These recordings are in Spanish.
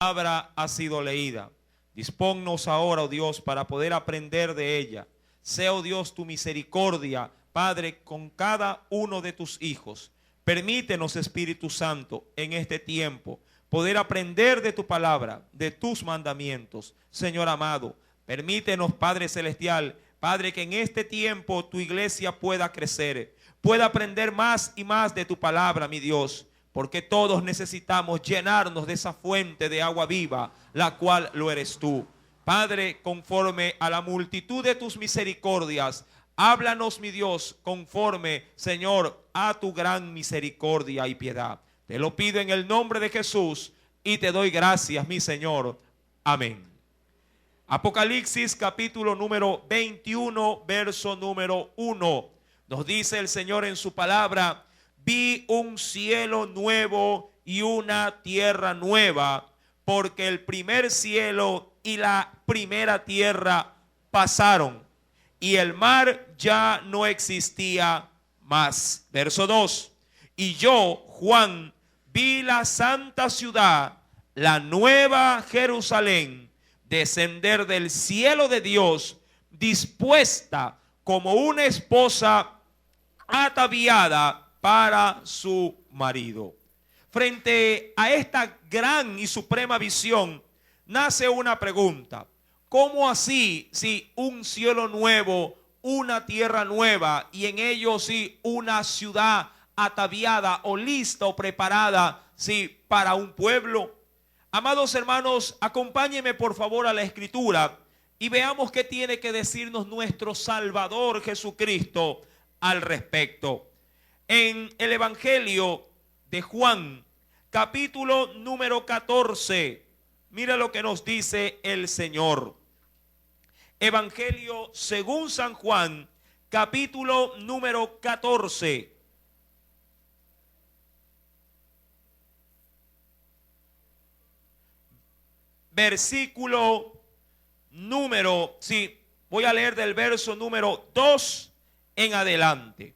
palabra ha sido leída. Disponnos ahora, oh Dios, para poder aprender de ella. Sea, oh Dios, tu misericordia, Padre, con cada uno de tus hijos. Permítenos, Espíritu Santo, en este tiempo, poder aprender de tu palabra, de tus mandamientos. Señor amado, permítenos, Padre Celestial, Padre, que en este tiempo tu iglesia pueda crecer, pueda aprender más y más de tu palabra, mi Dios. Porque todos necesitamos llenarnos de esa fuente de agua viva, la cual lo eres tú. Padre, conforme a la multitud de tus misericordias, háblanos, mi Dios, conforme, Señor, a tu gran misericordia y piedad. Te lo pido en el nombre de Jesús y te doy gracias, mi Señor. Amén. Apocalipsis capítulo número 21, verso número 1. Nos dice el Señor en su palabra: vi un cielo nuevo y una tierra nueva, porque el primer cielo y la primera tierra pasaron, y el mar ya no existía más. Verso 2. Y yo, Juan, vi la santa ciudad, la nueva Jerusalén, descender del cielo de Dios, dispuesta como una esposa ataviada para su marido. Frente a esta gran y suprema visión, nace una pregunta: ¿cómo así si un cielo nuevo, una tierra nueva y en ello sí una ciudad ataviada o lista o preparada sí para un pueblo? Amados hermanos, acompáñenme por favor a la Escritura y veamos qué tiene que decirnos nuestro Salvador Jesucristo al respecto. En el Evangelio de Juan, capítulo número 14, mira lo que nos dice el Señor. Evangelio según San Juan, capítulo número 14. Versículo número, voy a leer del verso número 2 en adelante.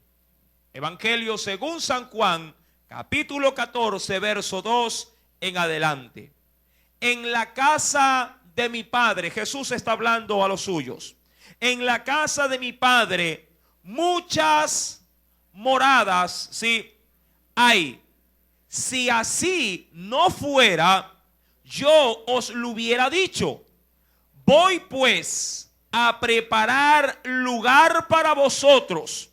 Evangelio según San Juan, capítulo 14, verso 2 en adelante. En la casa de mi Padre, Jesús está hablando a los suyos. En la casa de mi Padre muchas moradas, hay. Si así no fuera, yo os lo hubiera dicho. Voy pues a preparar lugar para vosotros.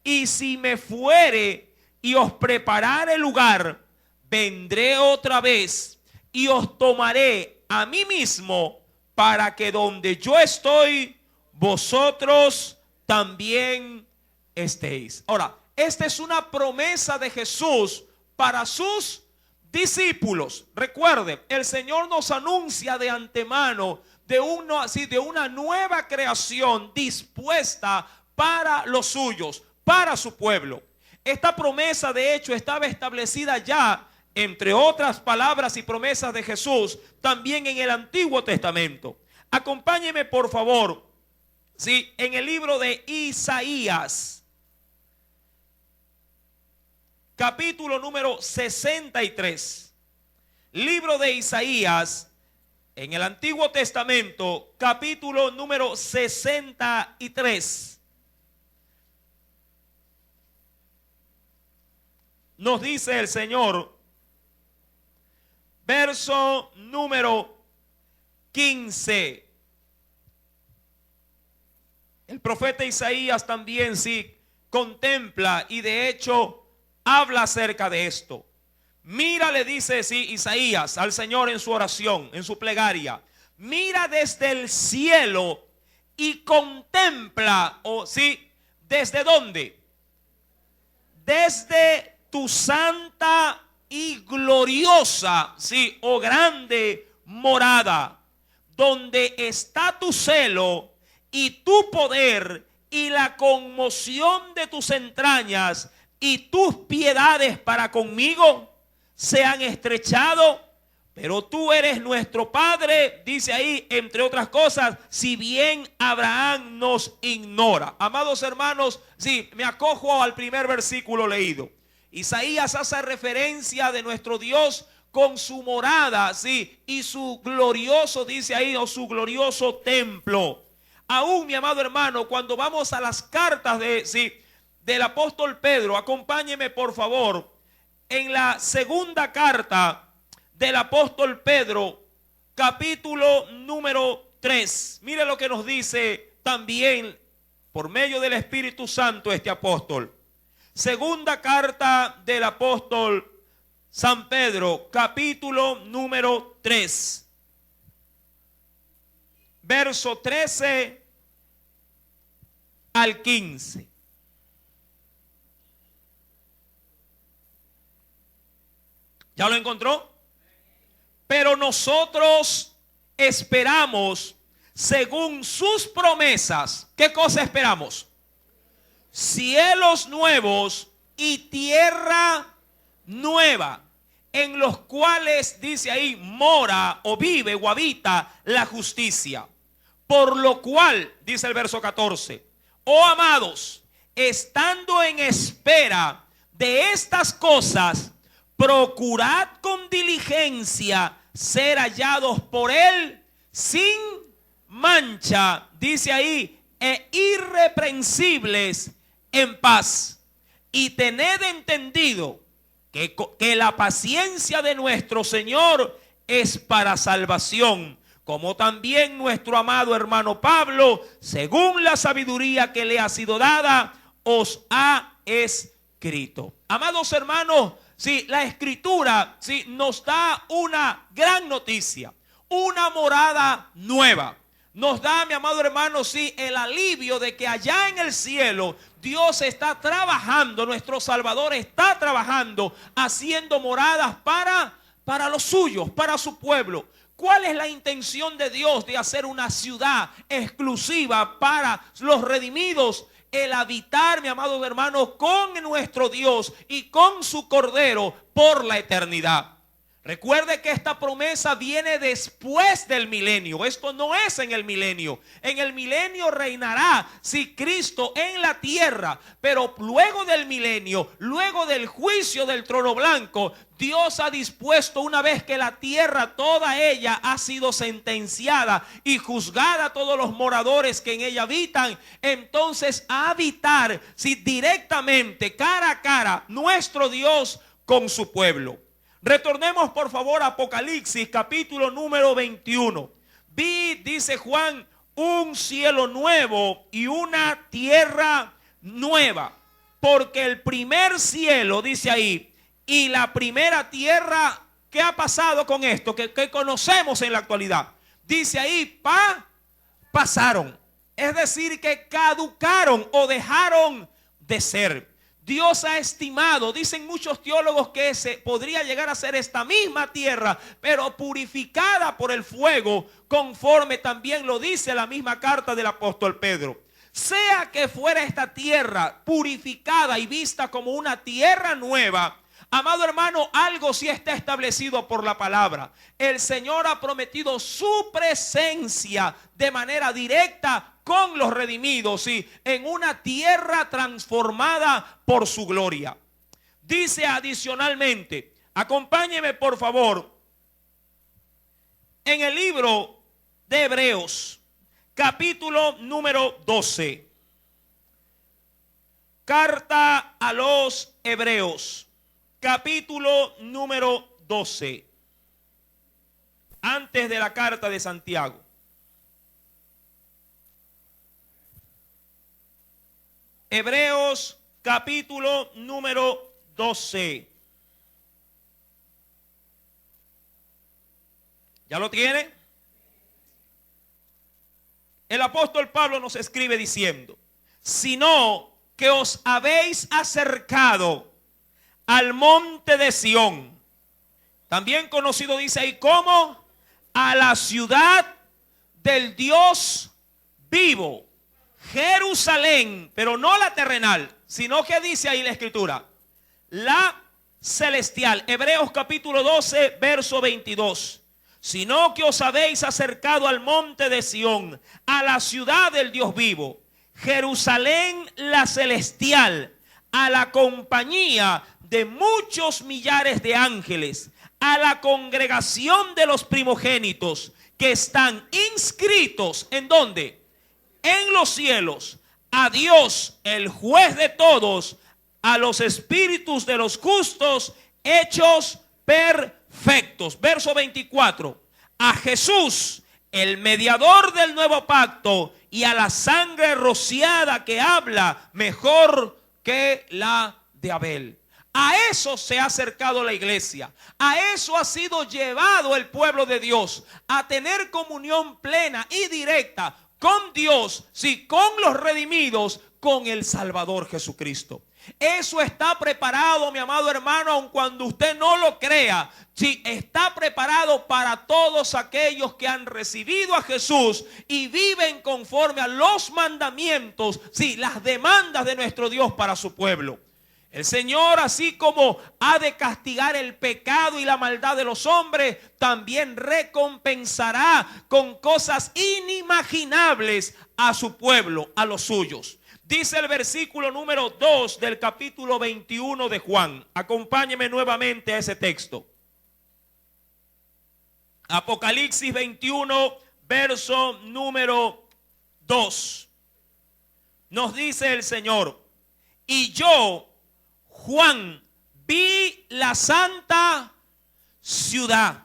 Y si me fuere y os preparare lugar, vendré otra vez y os tomaré a mí mismo, para que donde yo estoy, vosotros también estéis. Ahora, esta es una promesa de Jesús para sus discípulos. Recuerde, el Señor nos anuncia de antemano de una nueva creación dispuesta para los suyos, para su pueblo. Esta promesa de hecho estaba establecida ya, entre otras palabras y promesas de Jesús, también en el Antiguo Testamento. Acompáñeme por favor, en el libro de Isaías, capítulo número 63. Libro de Isaías, en el Antiguo Testamento, capítulo número 63. Nos dice el Señor, verso número 15. El profeta Isaías también contempla y de hecho habla acerca de esto. Mira, le dice Isaías al Señor en su oración, en su plegaria: mira desde el cielo y contempla, ¿desde dónde? Desde tu santa y gloriosa, grande morada, donde está tu celo y tu poder y la conmoción de tus entrañas, y tus piedades para conmigo se han estrechado. Pero tú eres nuestro Padre, dice ahí, entre otras cosas, si bien Abraham nos ignora. Amados hermanos, me acojo al primer versículo leído. Isaías hace referencia de nuestro Dios con su morada, sí, y su glorioso, dice ahí, o su glorioso templo. Aún, mi amado hermano, cuando vamos a las cartas del apóstol Pedro, acompáñeme por favor, en la segunda carta del apóstol Pedro, capítulo número 3. Mire lo que nos dice también por medio del Espíritu Santo este apóstol. Segunda carta del apóstol San Pedro, capítulo número 3. Verso 13 al 15. ¿Ya lo encontró? Pero nosotros esperamos según sus promesas. ¿Qué cosa esperamos? Cielos nuevos y tierra nueva, en los cuales, dice ahí, mora o vive o habita la justicia. Por lo cual, dice el verso 14, oh amados, estando en espera de estas cosas, procurad con diligencia ser hallados por él sin mancha, dice ahí, e irreprensibles en paz. Y tened entendido que la paciencia de nuestro Señor es para salvación, como también nuestro amado hermano Pablo, según la sabiduría que le ha sido dada, os ha escrito. Amados hermanos, sí, la Escritura sí nos da una gran noticia, una morada nueva. Nos da, mi amado hermano, sí, el alivio de que allá en el cielo Dios está trabajando, nuestro Salvador está trabajando, haciendo moradas para los suyos, para su pueblo. ¿Cuál es la intención de Dios de hacer una ciudad exclusiva para los redimidos? El habitar, mi amado hermano, con nuestro Dios y con su Cordero por la eternidad. Recuerde que esta promesa viene después del milenio. Esto no es en el milenio. En el milenio reinará, sí, Cristo en la tierra. Pero luego del milenio, luego del juicio del trono blanco, Dios ha dispuesto, una vez que la tierra toda ella ha sido sentenciada y juzgada a todos los moradores que en ella habitan, entonces a habitar, sí, directamente, cara a cara, nuestro Dios con su pueblo. Retornemos por favor a Apocalipsis capítulo número 21. Vi, dice Juan, un cielo nuevo y una tierra nueva, porque el primer cielo, dice ahí, y la primera tierra, ¿qué ha pasado con esto? Que conocemos en la actualidad. Dice ahí, pasaron. Es decir, que caducaron o dejaron de ser. Dios ha estimado, dicen muchos teólogos, que podría llegar a ser esta misma tierra, pero purificada por el fuego, conforme también lo dice la misma carta del apóstol Pedro. Sea que fuera esta tierra purificada y vista como una tierra nueva, amado hermano, algo sí está establecido por la palabra. El Señor ha prometido su presencia de manera directa con los redimidos, sí, en una tierra transformada por su gloria. Dice adicionalmente, acompáñeme por favor, en el libro de Hebreos, capítulo número 12. Carta a los Hebreos, capítulo número 12. Antes de la carta de Santiago. Hebreos capítulo número 12. ¿Ya lo tiene? El apóstol Pablo nos escribe diciendo, sino que os habéis acercado al monte de Sión, también conocido, dice ahí, como a la ciudad del Dios vivo, Jerusalén, pero no la terrenal, sino que dice ahí la escritura, la celestial. Hebreos capítulo 12, verso 22. Sino que os habéis acercado al monte de Sión, a la ciudad del Dios vivo, Jerusalén la celestial, a la compañía de muchos millares de ángeles, a la congregación de los primogénitos que están inscritos, ¿en dónde? En los cielos, a Dios, el juez de todos, a los espíritus de los justos hechos perfectos. Verso 24. A Jesús, el mediador del nuevo pacto, y a la sangre rociada que habla mejor que la de Abel. A eso se ha acercado la iglesia. A eso ha sido llevado el pueblo de Dios. A tener comunión plena y directa con Dios, sí, con los redimidos, con el Salvador Jesucristo. Eso está preparado, mi amado hermano, aun cuando usted no lo crea. Sí, está preparado para todos aquellos que han recibido a Jesús y viven conforme a los mandamientos, sí, las demandas de nuestro Dios para su pueblo. El Señor, así como ha de castigar el pecado y la maldad de los hombres, también recompensará con cosas inimaginables a su pueblo, a los suyos. Dice el versículo número 2 del capítulo 21 de Juan. Acompáñeme nuevamente a ese texto. Apocalipsis 21, verso número 2. Nos dice el Señor: y yo, Juan, vi la santa ciudad,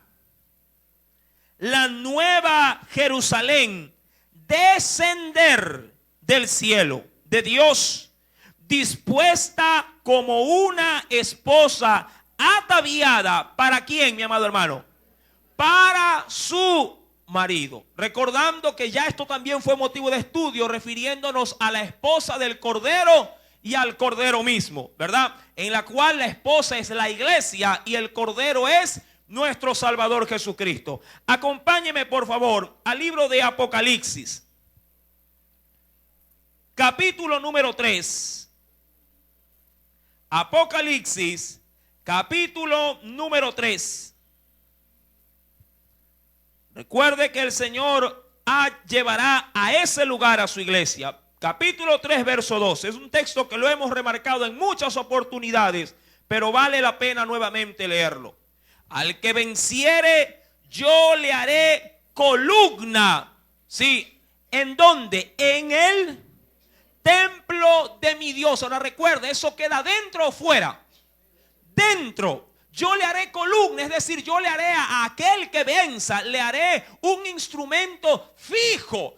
la nueva Jerusalén, descender del cielo de Dios, dispuesta como una esposa ataviada. ¿Para quién, mi amado hermano? Para su marido. Recordando que ya esto también fue motivo de estudio, refiriéndonos a la esposa del Cordero y al Cordero mismo, ¿verdad? En la cual la esposa es la iglesia y el Cordero es nuestro Salvador Jesucristo. Acompáñeme por favor al libro de Apocalipsis, capítulo número 3. Apocalipsis, capítulo número 3. Recuerde que el Señor llevará a ese lugar a su iglesia. Capítulo 3, verso 12. Es un texto que lo hemos remarcado en muchas oportunidades, pero vale la pena nuevamente leerlo. Al que venciere, yo le haré columna. ¿Sí? ¿En dónde? En el templo de mi Dios. Ahora recuerde, ¿eso queda dentro o fuera? Dentro. Yo le haré columna, es decir, yo le haré a aquel que venza, le haré un instrumento fijo,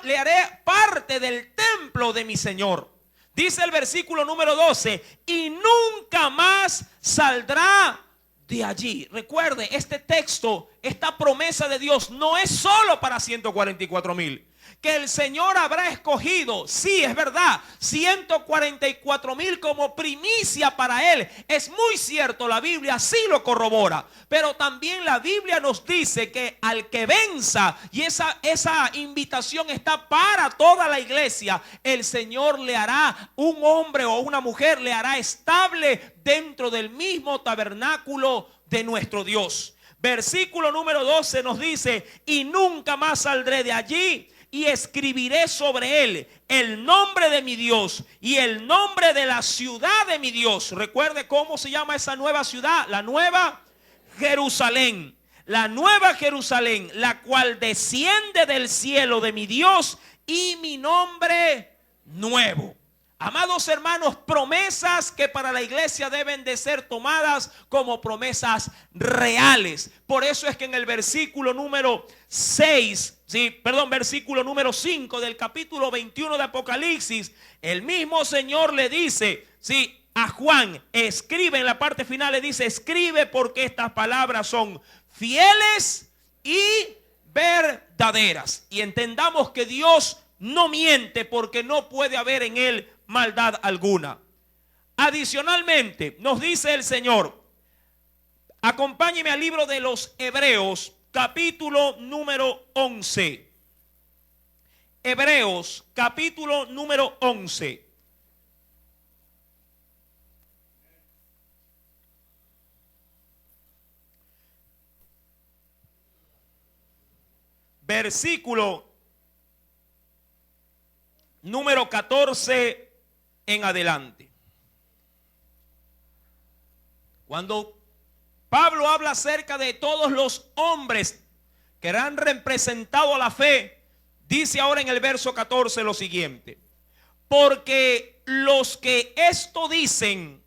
le haré parte del templo de mi Señor. Dice el versículo número 12, y nunca más saldrá de allí. Recuerde, este texto, esta promesa de Dios no es solo para 144,000. Que el Señor habrá escogido, sí, es verdad, 144,000 como primicia para Él. Es muy cierto, la Biblia sí lo corrobora. Pero también la Biblia nos dice que al que venza, y esa invitación está para toda la iglesia, el Señor le hará, un hombre o una mujer le hará estable dentro del mismo tabernáculo de nuestro Dios. Versículo número 12 nos dice, y nunca más saldré de allí, y escribiré sobre él el nombre de mi Dios y el nombre de la ciudad de mi Dios. Recuerde cómo se llama esa nueva ciudad: la nueva Jerusalén. La nueva Jerusalén, la cual desciende del cielo de mi Dios, y mi nombre nuevo. Amados hermanos, promesas que para la iglesia deben de ser tomadas como promesas reales. Por eso es que en el versículo número 5 del capítulo 21 de Apocalipsis, el mismo Señor le dice, a Juan, escribe, en la parte final le dice, escribe, porque estas palabras son fieles y verdaderas. Y entendamos que Dios no miente, porque no puede haber en él maldad alguna. Adicionalmente, nos dice el Señor, acompáñeme al libro de los Hebreos, capítulo número 11. Hebreos, capítulo número 11. Versículo número 14 en adelante. Cuando Pablo habla acerca de todos los hombres que han representado a la fe. Dice ahora en el verso 14 lo siguiente: porque los que esto dicen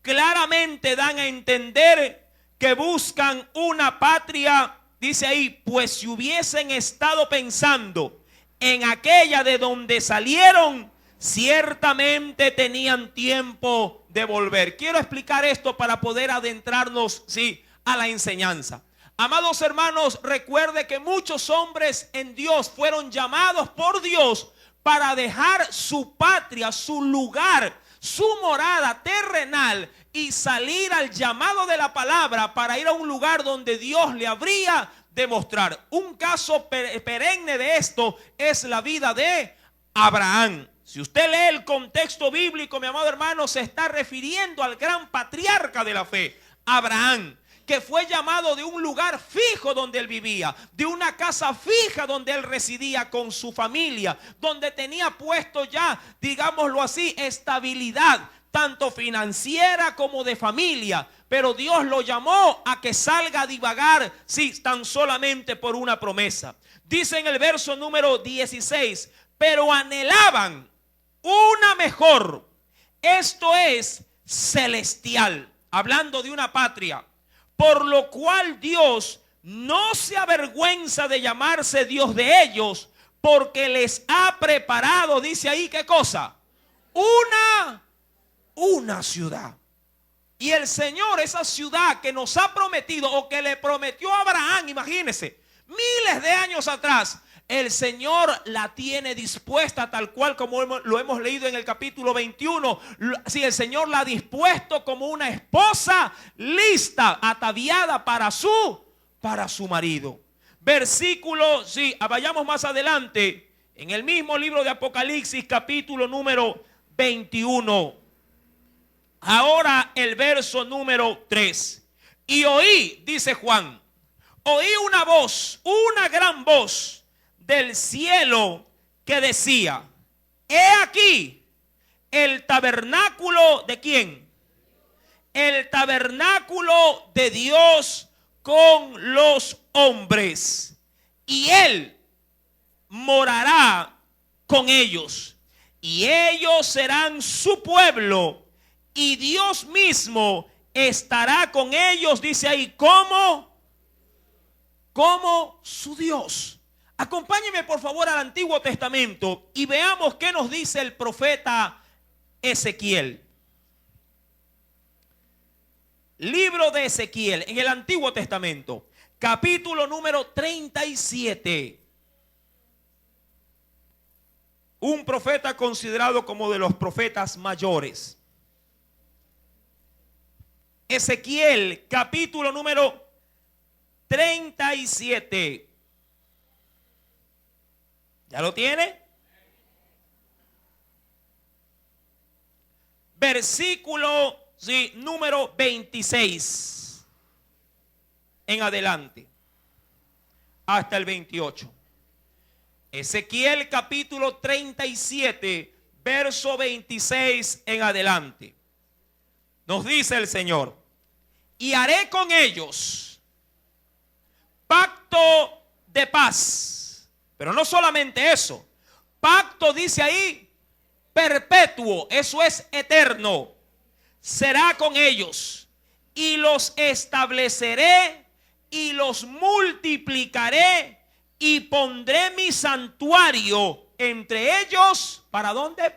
claramente dan a entender que buscan una patria. Dice ahí, pues si hubiesen estado pensando en aquella de donde salieron, ciertamente tenían tiempo de volver. Quiero explicar esto para poder adentrarnos, sí, a la enseñanza. Amados hermanos, recuerde que muchos hombres en Dios fueron llamados por Dios para dejar su patria, su lugar, su morada terrenal y salir al llamado de la palabra para ir a un lugar donde Dios le habría de mostrar. Un caso perenne de esto es la vida de Abraham. Si usted lee el contexto bíblico, mi amado hermano, se está refiriendo al gran patriarca de la fe, Abraham, que fue llamado de un lugar fijo donde él vivía, de una casa fija donde él residía con su familia, donde tenía puesto ya, digámoslo así, estabilidad, tanto financiera como de familia. Pero Dios lo llamó a que salga a divagar, sí, tan solamente por una promesa. Dice en el verso número 16, pero anhelaban una mejor, esto es celestial, hablando de una patria, por lo cual Dios no se avergüenza de llamarse Dios de ellos, porque les ha preparado, dice ahí, ¿qué cosa? Una ciudad. Y el Señor, esa ciudad que nos ha prometido, o que le prometió a Abraham, imagínense, miles de años atrás, el Señor la tiene dispuesta tal cual como lo hemos leído en el capítulo 21. Si el Señor la ha dispuesto como una esposa lista, ataviada para su marido. Versículo, sí, vayamos más adelante, en el mismo libro de Apocalipsis, capítulo número 21. Ahora el verso número 3. Y oí, dice Juan, oí una voz, una gran voz del cielo que decía: he aquí el tabernáculo de ¿quién? El tabernáculo de Dios con los hombres, y él morará con ellos, y ellos serán su pueblo, y Dios mismo estará con ellos, dice ahí, como su Dios. Acompáñeme por favor al Antiguo Testamento y veamos qué nos dice el profeta Ezequiel. Libro de Ezequiel en el Antiguo Testamento, capítulo número 37. Un profeta considerado como de los profetas mayores. Ezequiel, capítulo número 37. ¿Ya lo tiene? Versículo, sí, número 26 en adelante hasta el 28. Ezequiel capítulo 37, verso 26 en adelante. Nos dice el Señor: y haré con ellos pacto de paz. Pero no solamente eso, pacto dice ahí perpetuo, eso es eterno. Será con ellos y los estableceré y los multiplicaré y pondré mi santuario entre ellos. ¿Para dónde?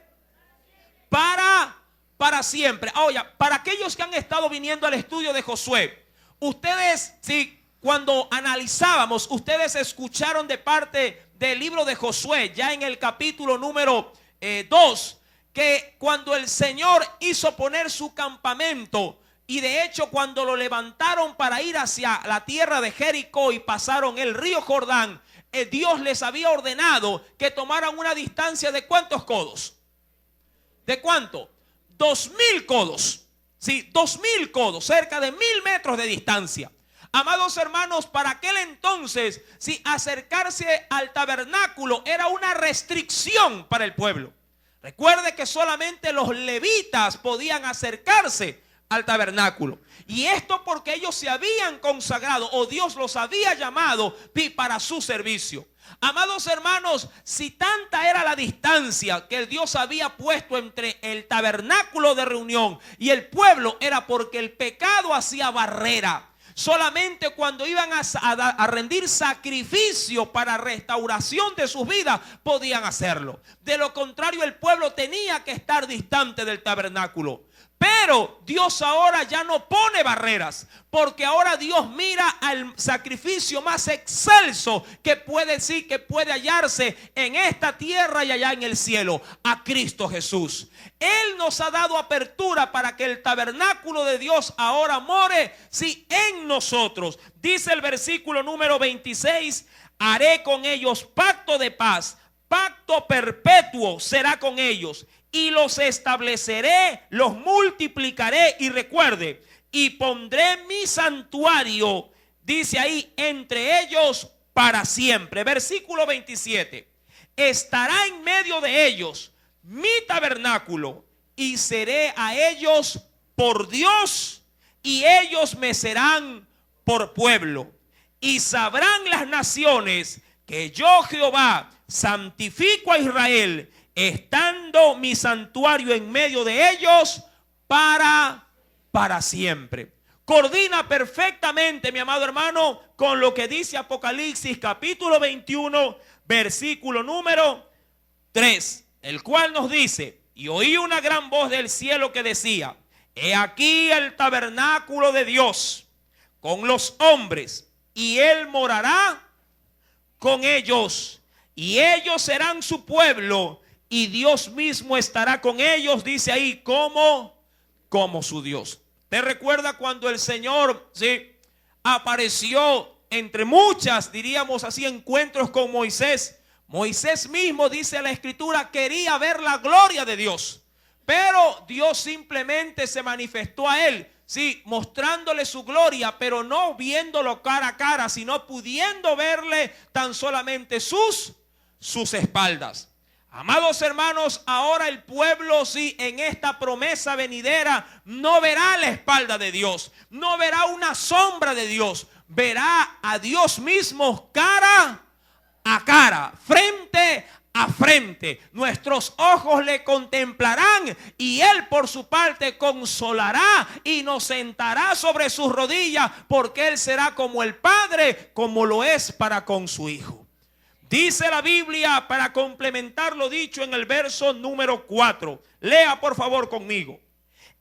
Para siempre. Oye, para aquellos que han estado viniendo al estudio de Josué, ustedes, sí, cuando analizábamos, ustedes escucharon de parte del libro de Josué, ya en el capítulo número 2, que cuando el Señor hizo poner su campamento, y de hecho cuando lo levantaron para ir hacia la tierra de Jericó y pasaron el río Jordán, Dios les había ordenado que tomaran una distancia de ¿cuántos codos? ¿De cuánto? 2000 codos. Sí, 2000 codos, cerca de 1000 metros de distancia. Amados hermanos, para aquel entonces, si acercarse al tabernáculo era una restricción para el pueblo. Recuerde que solamente los levitas podían acercarse al tabernáculo. Y esto porque ellos se habían consagrado, o Dios los había llamado para su servicio. Amados hermanos, si tanta era la distancia que Dios había puesto entre el tabernáculo de reunión y el pueblo, era porque el pecado hacía barrera. Solamente cuando iban a rendir sacrificio para restauración de sus vidas podían hacerlo. De lo contrario, el pueblo tenía que estar distante del tabernáculo. Pero Dios ahora ya no pone barreras, porque ahora Dios mira al sacrificio más excelso que puede hallarse en esta tierra y allá en el cielo, a Cristo Jesús. Él nos ha dado apertura para que el tabernáculo de Dios ahora more, sí, en nosotros. Dice el versículo número 26, haré con ellos pacto de paz, pacto perpetuo será con ellos. Y los estableceré, los multiplicaré. Y recuerde, y pondré mi santuario, dice ahí, entre ellos para siempre. Versículo 27. Estará en medio de ellos mi tabernáculo, y seré a ellos por Dios, y ellos me serán por pueblo. Y sabrán las naciones que yo, Jehová, santifico a Israel, estando mi santuario en medio de ellos para siempre. Coordina perfectamente, mi amado hermano, con lo que dice Apocalipsis capítulo 21, versículo número 3, el cual nos dice: y oí una gran voz del cielo que decía: he aquí el tabernáculo de Dios con los hombres, y él morará con ellos, y ellos serán su pueblo, y Dios mismo estará con ellos, dice ahí, como su Dios. ¿Te recuerda cuando el Señor apareció entre muchas, diríamos así, encuentros con Moisés? Moisés mismo, dice la Escritura, quería ver la gloria de Dios, pero Dios simplemente se manifestó a él, sí, mostrándole su gloria, pero no viéndolo cara a cara, sino pudiendo verle tan solamente sus espaldas. Amados hermanos, ahora el pueblo, sí, en esta promesa venidera no verá la espalda de Dios, no verá una sombra de Dios, verá a Dios mismo cara a cara, frente a frente. Nuestros ojos le contemplarán, y él por su parte consolará y nos sentará sobre sus rodillas, porque él será como el Padre, como lo es para con su Hijo. Dice la Biblia, para complementar lo dicho en el verso número 4. Lea por favor conmigo.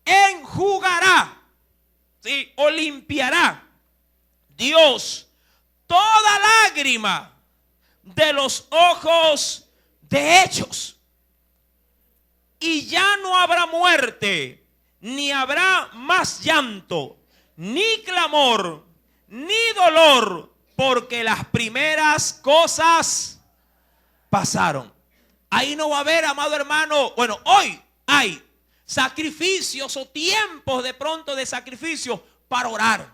Enjugará, ¿sí?, o limpiará Dios toda lágrima de los ojos de ellos. Y ya no habrá muerte, ni habrá más llanto, ni clamor, ni dolor, porque las primeras cosas pasaron. Ahí no va a haber, amado hermano, bueno, hoy hay sacrificios o tiempos de pronto de sacrificio para orar.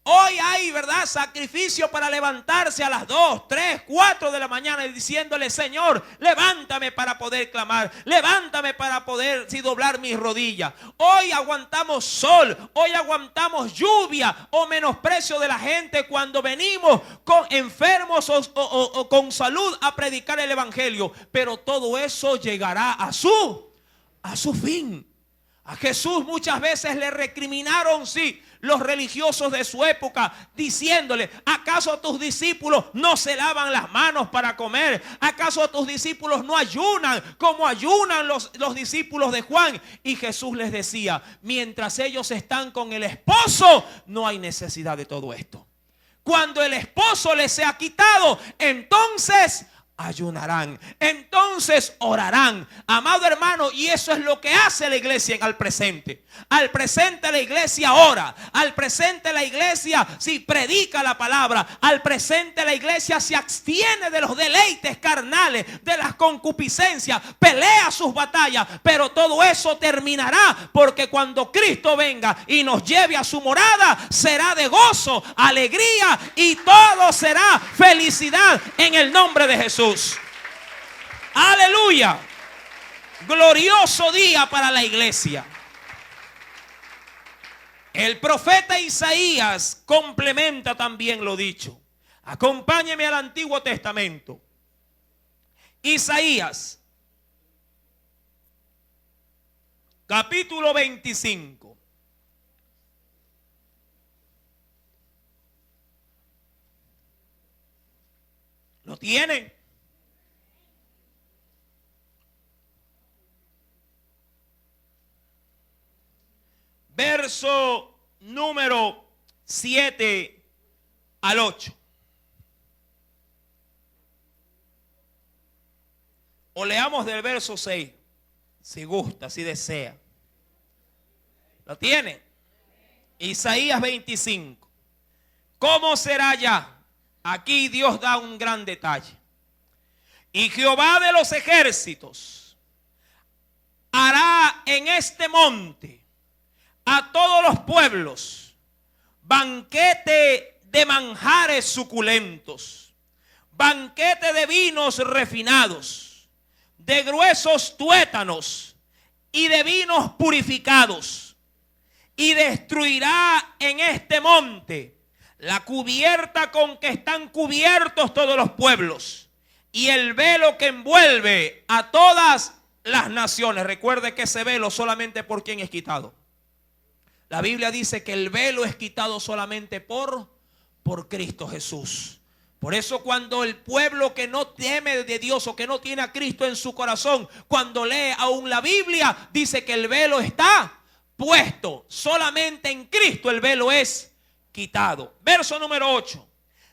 Hoy hay, ¿verdad?, sacrificio para levantarse a las 2, 3, 4 de la mañana y diciéndole: Señor, levántame para poder clamar, levántame para poder doblar mis rodillas. Hoy aguantamos sol, hoy aguantamos lluvia o menosprecio de la gente cuando venimos con enfermos o con salud a predicar el evangelio. Pero todo eso llegará a su fin. A Jesús muchas veces le recriminaron, sí, los religiosos de su época, diciéndole: ¿acaso tus discípulos no se lavan las manos para comer? ¿Acaso tus discípulos no ayunan como ayunan los discípulos de Juan? Y Jesús les decía: mientras ellos están con el esposo, no hay necesidad de todo esto. Cuando el esposo les sea quitado, entonces ayunarán, entonces orarán. Amado hermano, y eso es lo que hace la iglesia al presente. Al presente la iglesia ora, al presente la iglesia predica la palabra, al presente la iglesia se abstiene de los deleites carnales, de las concupiscencias, pelea sus batallas, pero todo eso terminará, porque cuando Cristo venga y nos lleve a su morada, será de gozo, alegría, y todo será felicidad en el nombre de Jesús. Aleluya. Glorioso día para la iglesia. El profeta Isaías complementa también lo dicho. Acompáñeme al Antiguo Testamento. Isaías, capítulo 25. ¿Lo tiene? Verso número 7 al 8. O leamos del verso 6, si gusta, si desea. ¿Lo tiene? Isaías 25. ¿Cómo será ya? Aquí Dios da un gran detalle. Y Jehová de los ejércitos hará en este monte a todos los pueblos banquete de manjares suculentos, banquete de vinos refinados, de gruesos tuétanos y de vinos purificados, y destruirá en este monte la cubierta con que están cubiertos todos los pueblos y el velo que envuelve a todas las naciones. Recuerde que ese velo solamente por quien es quitado. La Biblia dice que el velo es quitado solamente por Cristo Jesús. Por eso cuando el pueblo que no teme de Dios o que no tiene a Cristo en su corazón, cuando lee aún la Biblia, dice que el velo está puesto. Solamente en Cristo el velo es quitado. Verso número 8.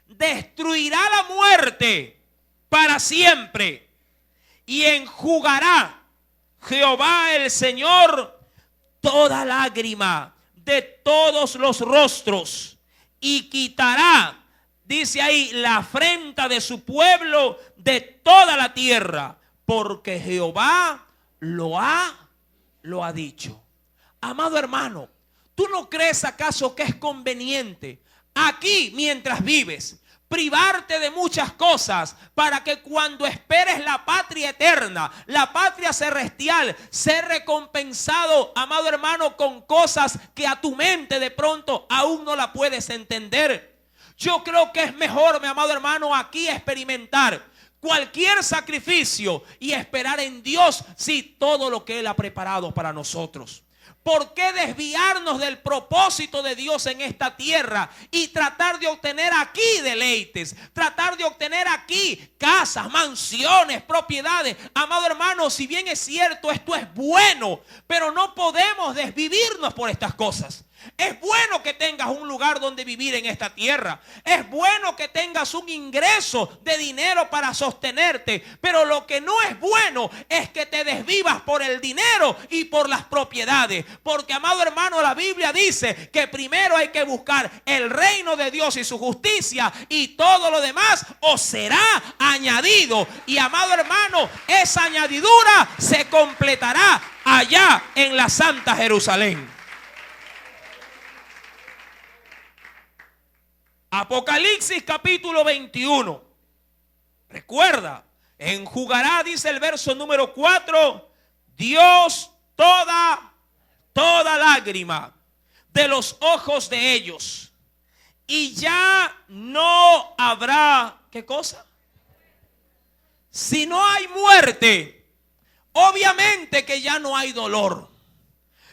Destruirá la muerte para siempre y enjugará Jehová el Señor toda lágrima de todos los rostros y quitará, dice ahí, la afrenta de su pueblo de toda la tierra, porque Jehová lo ha dicho. Amado hermano, ¿tú no crees acaso que es conveniente aquí mientras vives privarte de muchas cosas para que cuando esperes la patria eterna, la patria celestial, ser recompensado, amado hermano, con cosas que a tu mente de pronto aún no la puedes entender? Yo creo que es mejor, mi amado hermano, aquí experimentar cualquier sacrificio y esperar en Dios, sí, todo lo que Él ha preparado para nosotros. ¿Por qué desviarnos del propósito de Dios en esta tierra y tratar de obtener aquí deleites, tratar de obtener aquí casas, mansiones, propiedades? Amado hermano, si bien es cierto, esto es bueno, pero no podemos desvivirnos por estas cosas. Es bueno que tengas un lugar donde vivir en esta tierra. Es bueno que tengas un ingreso de dinero para sostenerte. Pero lo que no es bueno es que te desvivas por el dinero y por las propiedades. Porque, amado hermano, la Biblia dice que primero hay que buscar el reino de Dios y su justicia, y todo lo demás os será añadido. Y, amado hermano, esa añadidura se completará allá en la Santa Jerusalén. Apocalipsis capítulo 21. Recuerda, enjugará, dice el verso número 4, Dios toda lágrima de los ojos de ellos. Y ya no habrá, ¿qué cosa? Si no hay muerte, obviamente que ya no hay dolor.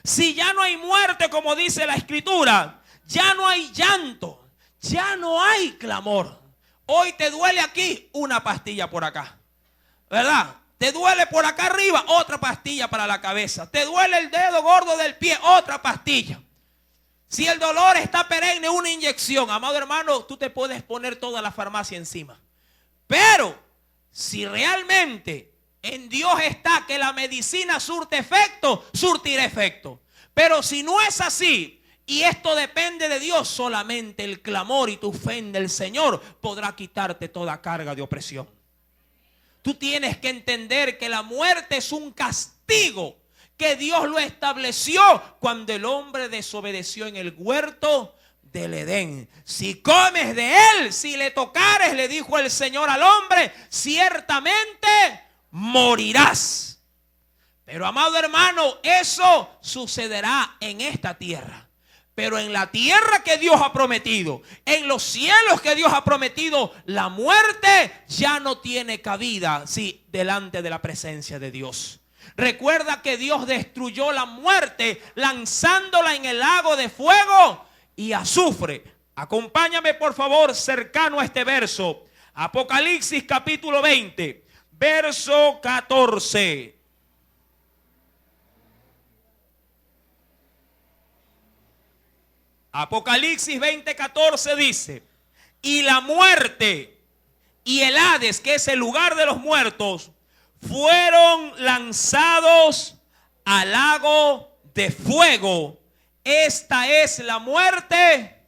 Si ya no hay muerte, como dice la Escritura, ya no hay llanto. Ya no hay clamor. Hoy te duele aquí, una pastilla por acá, ¿verdad? Te duele por acá arriba, otra pastilla para la cabeza. Te duele el dedo gordo del pie, otra pastilla. Si el dolor está perenne, una inyección. Amado hermano, tú te puedes poner toda la farmacia encima. Pero si realmente en Dios está que la medicina surte efecto, surtirá efecto. Pero si no es así, y esto depende de Dios, solamente el clamor y tu fe en el Señor podrá quitarte toda carga de opresión. Tú tienes que entender que la muerte es un castigo que Dios lo estableció cuando el hombre desobedeció en el huerto del Edén. Si comes de él, si le tocares, le dijo el Señor al hombre, ciertamente morirás. Pero, amado hermano, eso sucederá en esta tierra. Pero en la tierra que Dios ha prometido, en los cielos que Dios ha prometido, la muerte ya no tiene cabida, sí, delante de la presencia de Dios. Recuerda que Dios destruyó la muerte lanzándola en el lago de fuego y azufre. Acompáñame por favor cercano a este verso. Apocalipsis capítulo 20, verso 14. Apocalipsis 20:14 dice: y la muerte y el Hades, que es el lugar de los muertos, fueron lanzados al lago de fuego. Esta es la muerte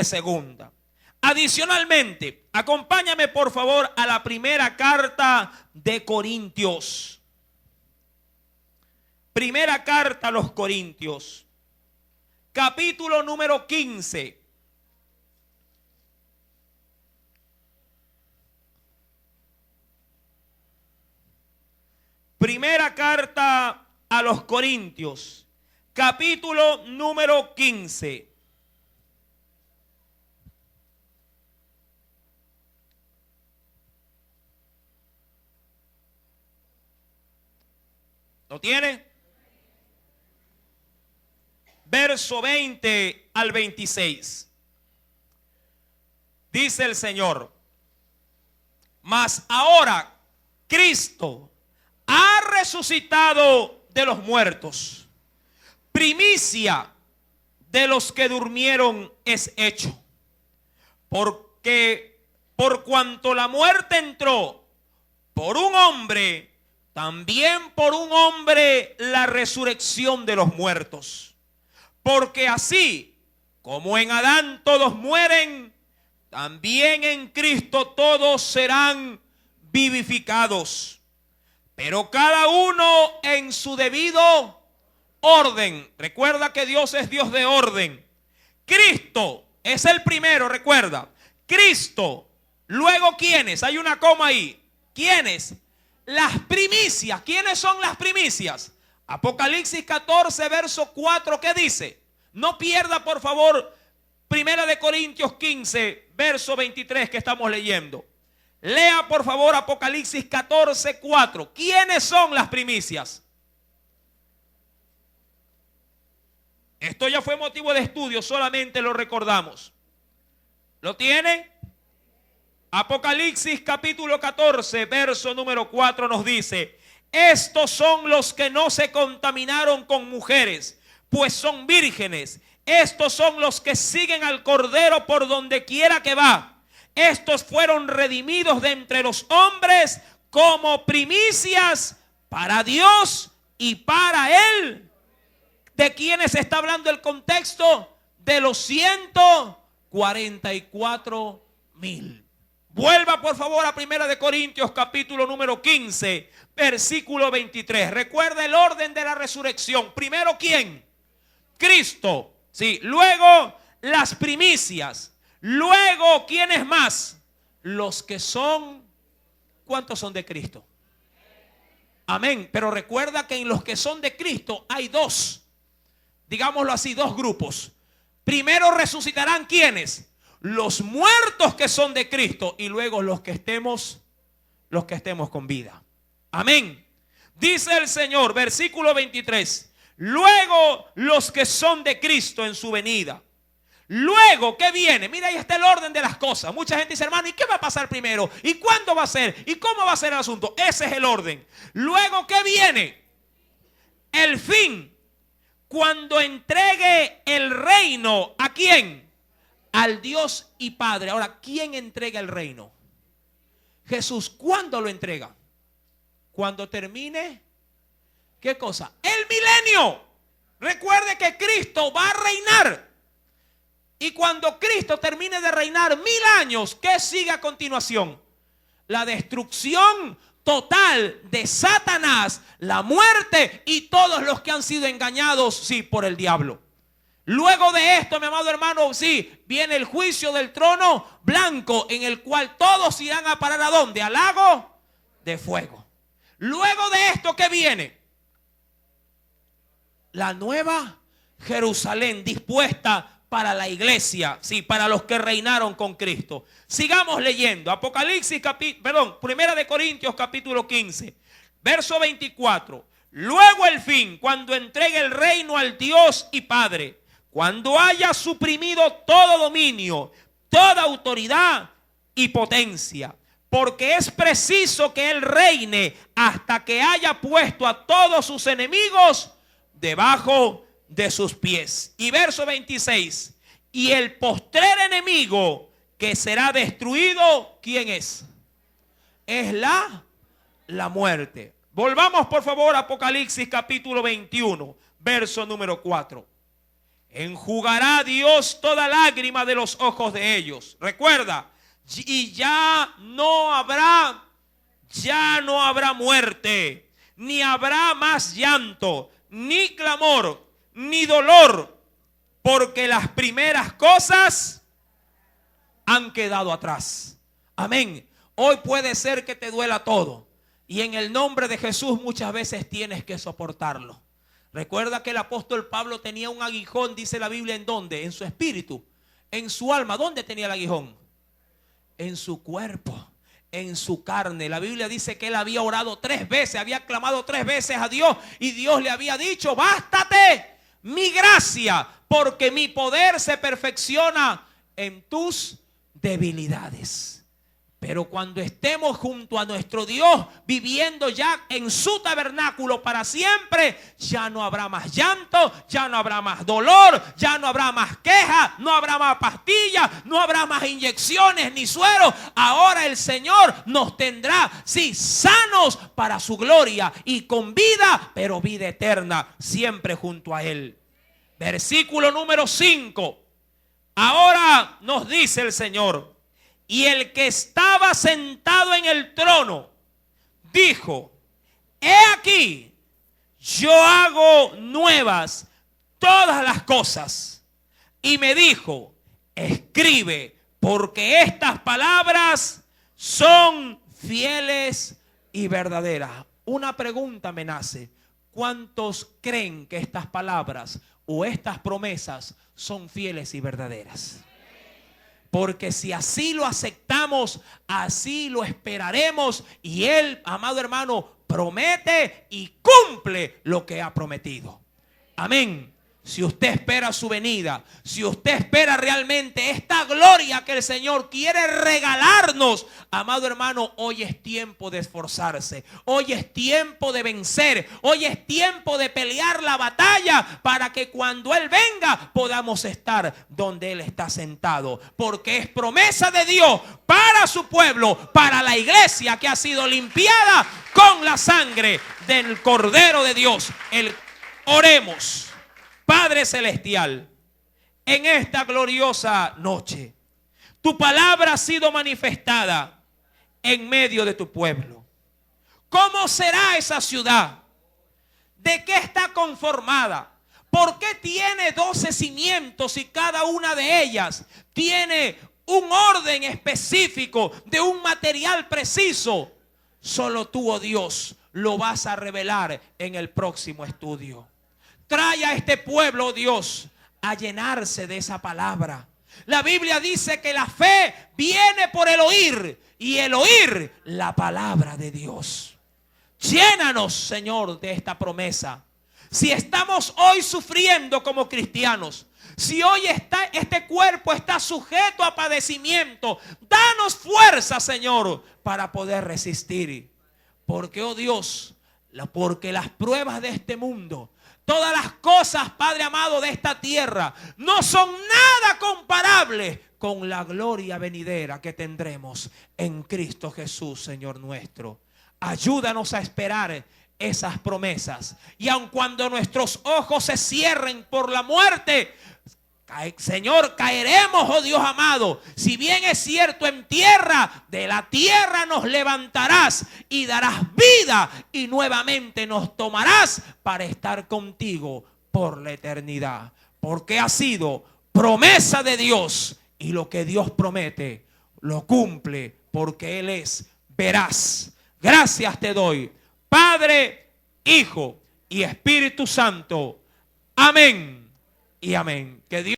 segunda. Adicionalmente, acompáñame por favor a la primera carta de Corintios. Primera carta a los Corintios, capítulo número 15. Primera carta a los Corintios, capítulo número 15. ¿Lo tiene? Verso 20 al 26. Dice el Señor: mas ahora Cristo ha resucitado de los muertos, primicia de los que durmieron es hecho. Porque por cuanto la muerte entró por un hombre, también por un hombre la resurrección de los muertos. Porque así como en Adán todos mueren, también en Cristo todos serán vivificados. Pero cada uno en su debido orden. Recuerda que Dios es Dios de orden. Cristo es el primero, recuerda. Cristo. Luego, ¿quiénes? Hay una coma ahí. ¿Quiénes? Las primicias. ¿Quiénes son las primicias? Apocalipsis 14, verso 4, ¿qué dice? No pierda, por favor, Primera de Corintios 15, verso 23 que estamos leyendo. Lea, por favor, Apocalipsis 14, 4. ¿Quiénes son las primicias? Esto ya fue motivo de estudio, solamente lo recordamos. ¿Lo tiene? Apocalipsis capítulo 14, verso número 4 nos dice: estos son los que no se contaminaron con mujeres, pues son vírgenes. Estos son los que siguen al Cordero por donde quiera que va. Estos fueron redimidos de entre los hombres como primicias para Dios y para Él. ¿De quiénes está hablando el contexto? De los 144,000. Vuelva por favor a Primera de Corintios capítulo número 15, versículo 23. Recuerda el orden de la resurrección. Primero, ¿quién? Cristo. Sí. Luego, las primicias. Luego, ¿quiénes más? Los que son, ¿cuántos son de Cristo? Amén. Pero recuerda que en los que son de Cristo hay dos, digámoslo así, dos grupos. Primero resucitarán, ¿quiénes? Los muertos que son de Cristo, y luego los que estemos con vida. Amén. Dice el Señor, versículo 23. Luego los que son de Cristo en su venida. Luego, ¿qué viene? Mira, ahí está el orden de las cosas. Mucha gente dice, hermano, ¿y qué va a pasar primero? ¿Y cuándo va a ser? ¿Y cómo va a ser el asunto? Ese es el orden. Luego, ¿qué viene? El fin. Cuando entregue el reino, ¿a quién? Al Dios y Padre. Ahora, ¿quién entrega el reino? Jesús. ¿Cuándo lo entrega? Cuando termine, ¿qué cosa? El milenio. Recuerde que Cristo va a reinar. Y cuando Cristo termine de reinar 1000 años, ¿qué sigue a continuación? La destrucción total de Satanás, la muerte y todos los que han sido engañados, sí, por el diablo. Luego de esto, mi amado hermano, sí, viene el juicio del trono blanco, en el cual todos irán a parar ¿a dónde? Al lago de fuego. Luego de esto, ¿qué viene? La nueva Jerusalén dispuesta para la iglesia, sí, para los que reinaron con Cristo. Sigamos leyendo. Primera de Corintios capítulo 15, verso 24. Luego el fin, cuando entregue el reino al Dios y Padre, cuando haya suprimido todo dominio, toda autoridad y potencia, porque es preciso que Él reine hasta que haya puesto a todos sus enemigos debajo de sus pies. Y verso 26. Y el postrer enemigo que será destruido, ¿quién es? Es la muerte. Volvamos por favor a Apocalipsis capítulo 21, verso número 4. Enjugará Dios toda lágrima de los ojos de ellos. Recuerda, y ya no habrá muerte, ni habrá más llanto, ni clamor, ni dolor, porque las primeras cosas han quedado atrás. Amén. Hoy puede ser que te duela todo, y en el nombre de Jesús muchas veces tienes que soportarlo. Recuerda que el apóstol Pablo tenía un aguijón, dice la Biblia, ¿en dónde? En su espíritu, en su alma. ¿Dónde tenía el aguijón? En su cuerpo, en su carne. La Biblia dice que él había orado 3 veces, había clamado 3 veces a Dios, y Dios le había dicho: bástate mi gracia, porque mi poder se perfecciona en tus debilidades. Pero cuando estemos junto a nuestro Dios, viviendo ya en su tabernáculo para siempre, ya no habrá más llanto, ya no habrá más dolor, ya no habrá más queja, no habrá más pastillas, no habrá más inyecciones ni sueros. Ahora el Señor nos tendrá, sí, sanos para su gloria y con vida, pero vida eterna, siempre junto a Él. Versículo número 5. Ahora nos dice el Señor: y el que estaba sentado en el trono dijo: he aquí, yo hago nuevas todas las cosas. Y me dijo: escribe, porque estas palabras son fieles y verdaderas. Una pregunta me nace: ¿cuántos creen que estas palabras o estas promesas son fieles y verdaderas? Porque si así lo aceptamos, así lo esperaremos. Y Él, amado hermano, promete y cumple lo que ha prometido. Amén. Si usted espera su venida, si usted espera realmente esta gloria que el Señor quiere regalarnos, amado hermano, hoy es tiempo de esforzarse. Hoy es tiempo de vencer. Hoy es tiempo de pelear la batalla para que cuando Él venga podamos estar donde Él está sentado. Porque es promesa de Dios para su pueblo, para la iglesia que ha sido limpiada con la sangre del Cordero de Dios. Oremos. Padre celestial, en esta gloriosa noche, tu palabra ha sido manifestada en medio de tu pueblo. ¿Cómo será esa ciudad? ¿De qué está conformada? ¿Por qué tiene 12 cimientos y cada una de ellas tiene un orden específico de un material preciso? Solo tú, oh Dios, lo vas a revelar en el próximo estudio. Trae a este pueblo, Dios, a llenarse de esa palabra. La Biblia dice que la fe viene por el oír, y el oír la palabra de Dios. Llénanos, Señor, de esta promesa. Si estamos hoy sufriendo como cristianos, si hoy este cuerpo está sujeto a padecimiento, danos fuerza, Señor, para poder resistir. Porque, oh Dios, porque las pruebas de este mundo, todas las cosas, Padre amado, de esta tierra no son nada comparables con la gloria venidera que tendremos en Cristo Jesús, Señor nuestro. Ayúdanos a esperar esas promesas. Y aun cuando nuestros ojos se cierren por la muerte, Señor, caeremos, oh Dios amado. Si bien es cierto en tierra, de la tierra nos levantarás y darás vida, y nuevamente nos tomarás para estar contigo por la eternidad. Porque ha sido promesa de Dios, y lo que Dios promete lo cumple, porque Él es veraz. Gracias te doy, Padre, Hijo y Espíritu Santo. Amén y amén. Que Dios